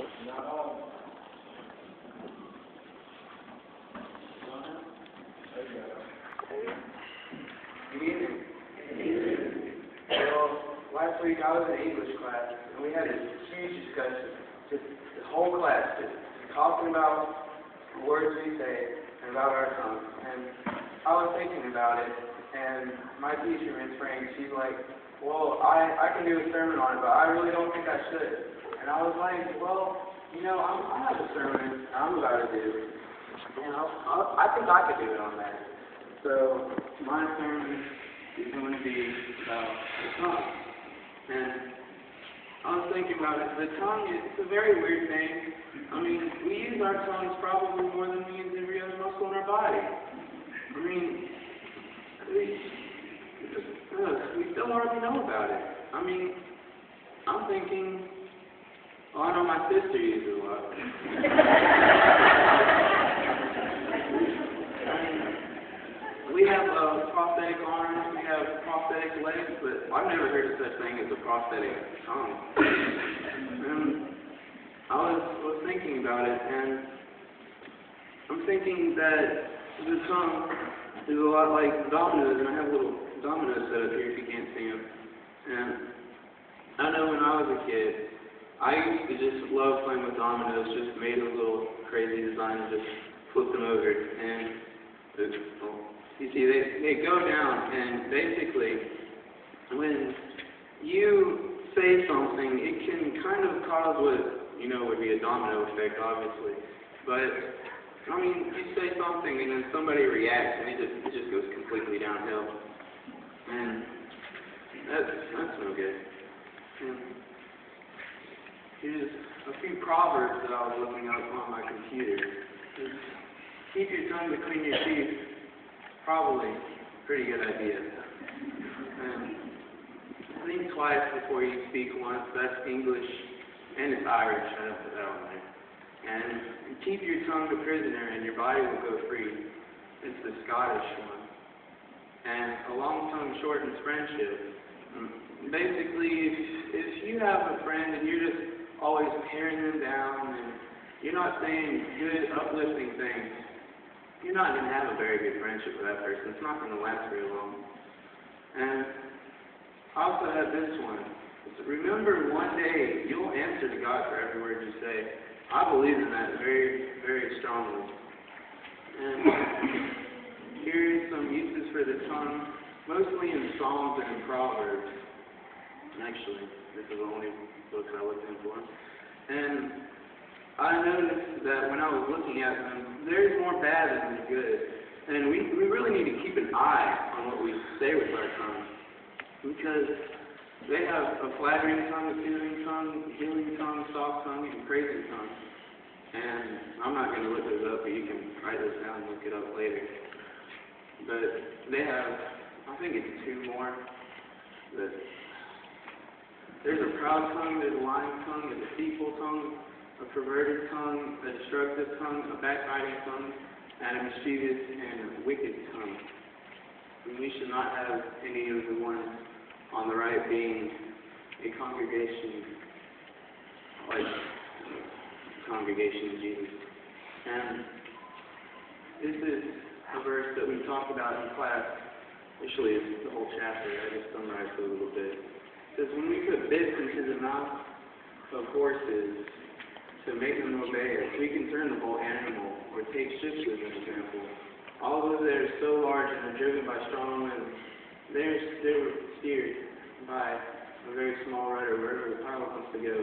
Not all. There you go. Good evening. Well, last week I was in English class, and we had a huge discussion. Just the whole class, just talking about the words we say and about our tongue. And I was thinking about it, and my teacher, Ms. Frank, she's like, well, I can do a sermon on it, but I really don't think I should. And I was like, well, you know, I have a sermon I'm about to do, and I think I could do it on that. So my sermon is going to be about the tongue. And I was thinking about it. The tongue is a very weird thing. I mean, we use our tongues probably more than we use every other muscle in our body. I mean, we still hardly know about it. I mean, I'm thinking, well, I know my sister uses it a lot. We have prosthetic arms, we have prosthetic legs, but I've never heard of such thing as a prosthetic tongue. And I was thinking about it, and I'm thinking that the tongue is a lot like dominoes, and I have little dominoes set up here if you can't see them. And I know when I was a kid, I used to just love playing with dominoes, just made a little crazy design and just flip them over. And you see, they go down, and basically, when you say something, it can kind of cause what, you know, would be a domino effect, obviously. But, I mean, you say something, and then somebody reacts, and it just goes completely downhill. And that's no good. And here's a few proverbs that I was looking up on my computer. Keep your tongue between your teeth. Probably a pretty good idea. And think twice before you speak once. That's English, and it's Irish. I don't put that on there. And keep your tongue a prisoner, and your body will go free. It's the Scottish one. And a long tongue shortens friendship. Basically, if you have a friend and you're just always tearing them down, and you're not saying good, uplifting things, you're not going to have a very good friendship with that person. It's not going to last very long. And I also have this one. Remember, one day you'll answer to God for every word you say. I believe in that very, very strongly. And here's some uses for the tongue, mostly in Psalms and in Proverbs. Actually, this is the only books I looked in for. And I noticed that when I was looking at them, there's more bad than good. And we really need to keep an eye on what we say with our tongue. Because they have a flattering tongue, a soothing tongue, a healing tongue, soft tongue, and praising tongue. And I'm not going to look those up, but you can write this down and look it up later. But they have, I think it's two more. But there's a proud tongue, there's a lying tongue, a deceitful tongue, a perverted tongue, a destructive tongue, a backbiting tongue, and a mischievous and wicked tongue. And we should not have any of the ones on the right being a congregation like the congregation of Jesus. And this is a verse that we talked about in class. Actually, it's the whole chapter. I just summarized it a little bit. It says, when we put bits into the mouth of horses to make them obey us, we can turn the whole animal, or take ships as an example. Although they are so large and are driven by strong winds, they were steered by a very small rudder wherever the pilot wants to go.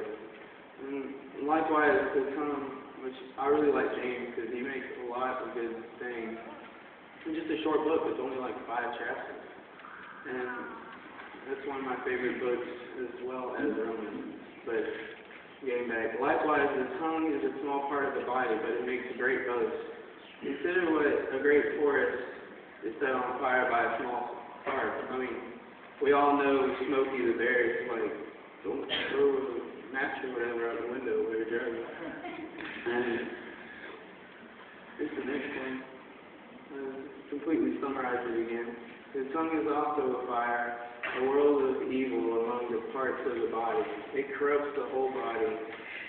And likewise, the tongue, which I really like James because he makes a lot of good things. It's just a short book. It's only like 5 chapters. And that's one of my favorite books as well as Romans. But getting back, likewise, the tongue is a small part of the body, but it makes a great boast. Consider what a great forest is set on fire by a small spark. I mean, we all know Smokey the Bear is like, don't throw a match or whatever out the window while you're driving. And here's the next one. Completely summarize it again. The tongue is also a fire, a world of evil among the parts of the body. It corrupts the whole body,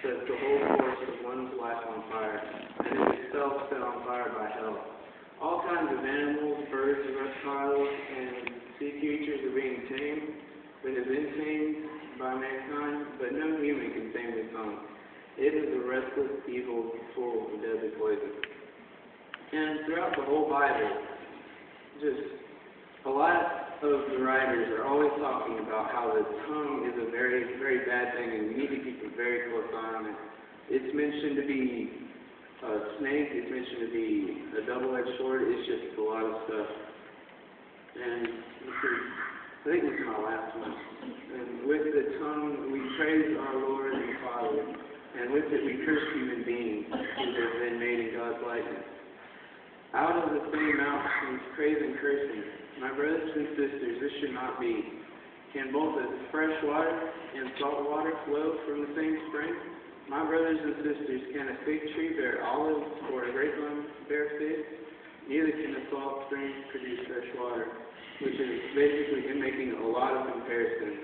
sets the whole course of one's life on fire, and is itself set on fire by hell. All kinds of animals, birds, reptiles, and sea creatures are being tamed. They have been tamed by mankind, but no human can tame the tongue. It is a restless evil full of deadly poison. And throughout the whole Bible, just a lot of the writers are always talking about how the tongue is a very, very bad thing, and we need to keep a very close eye on it. It's mentioned to be a snake, it's mentioned to be a double-edged sword. It's just a lot of stuff. And I think this is my last one. And with the tongue, we praise our Lord and Father, and with it we curse human beings who have been made in God's likeness. Out of the same mouth comes praise and cursing. My brothers and sisters, this should not be. Can both the fresh water and salt water flow from the same spring? My brothers and sisters, can a fig tree bear olives or a grapevine bear figs? Neither can a salt spring produce fresh water, which is basically him making a lot of comparisons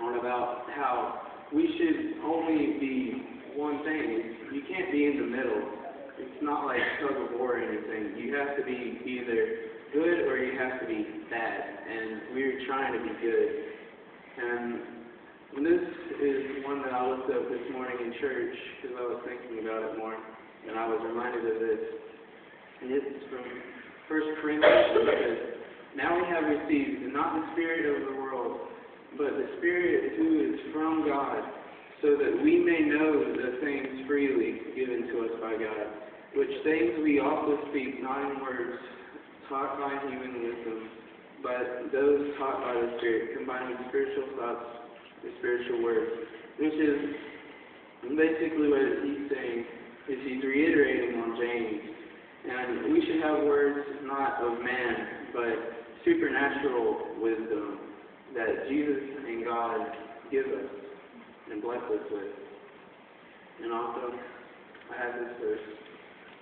on about how we should only be one thing. You can't be in the middle. It's not like tug of war or anything. You have to be either good or you have to be bad, and we're trying to be good. And this is one that I looked up this morning in church because I was thinking about it more, and I was reminded of this. And it's from 1 Corinthians. It says, now we have received not the spirit of the world, but the Spirit who is from God, so that we may know the things freely given to us by God, which things we also speak, not in words taught by human wisdom, but those taught by the Spirit, combining spiritual thoughts with spiritual words. Which is basically what he's saying, is he's reiterating on James. And we should have words not of man, but supernatural wisdom that Jesus and God give us and bless us with. And also, I have this verse.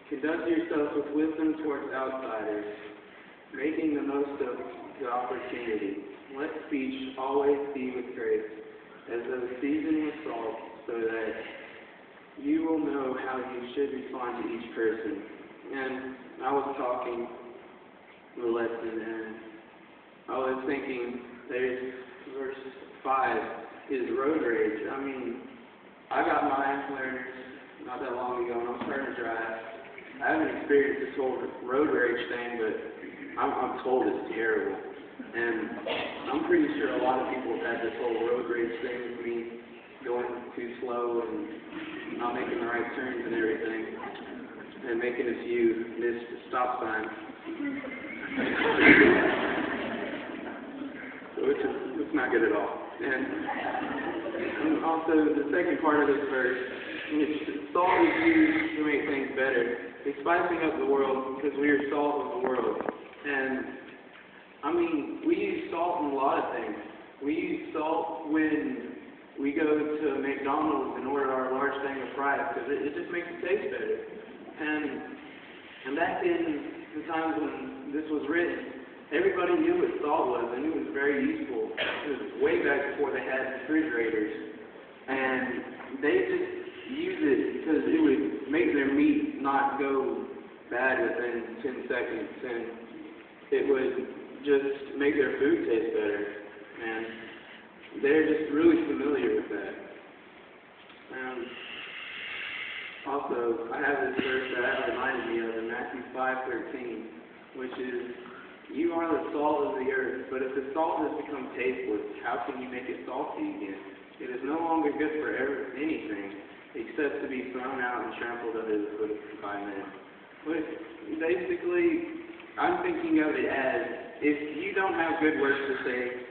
Conduct yourself with wisdom towards outsiders, making the most of the opportunity. Let speech always be with grace, as though seasoned with salt, so that you will know how you should respond to each person. And I was talking the lesson, and I was thinking, there's verse 5 is road rage. I mean, I got my learners not that long ago, and I'm starting to drive. I haven't experienced this whole road rage thing, but I'm told it's terrible. And I'm pretty sure a lot of people have had this whole road rage thing with me, going too slow and not making the right turns and everything, and making a few missed stop signs. Which is not good at all. And also, the second part of this verse, salt is used to make things better. It's spicing up the world because we are salt of the world. And, I mean, we use salt in a lot of things. We use salt when we go to McDonald's and order our large thing of fries because it just makes it taste better. And back in the times when this was written, everybody knew what salt was, and it was very useful. It was way back before they had refrigerators. And they just used it because it would make their meat not go bad within 10 seconds, and it would just make their food taste better. And they're just really familiar with that. Also, I have this verse that reminded me of in Matthew 5:13, which is, you are the salt of the earth, but if the salt has become tasteless, how can you make it salty again? It is no longer good for anything, except to be thrown out and trampled under the foot by men. But basically, I'm thinking of it as, if you don't have good words to say,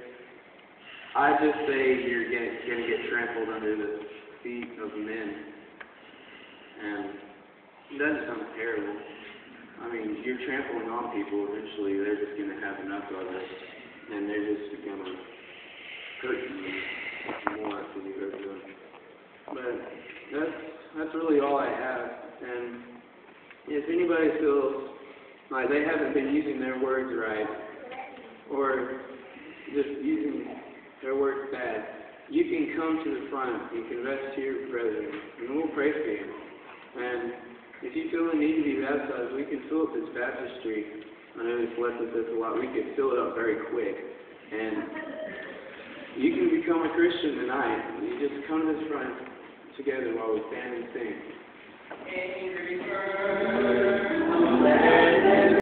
I just say you're going to get trampled under the feet of men. And it doesn't sound terrible. I mean, you're trampling on people, eventually they're just going to have enough of it, and they're just going to hurt you more after you hurt them. But that's really all I have. And if anybody feels like they haven't been using their words right, or just using their words bad, you can come to the front and confess to your brethren, and we'll pray for you. And if you feel the need to be baptized, we can fill up this baptistry. I know this lets us this a lot. We could fill it up very quick. And you can become a Christian tonight. You just come to this front together while we stand and sing.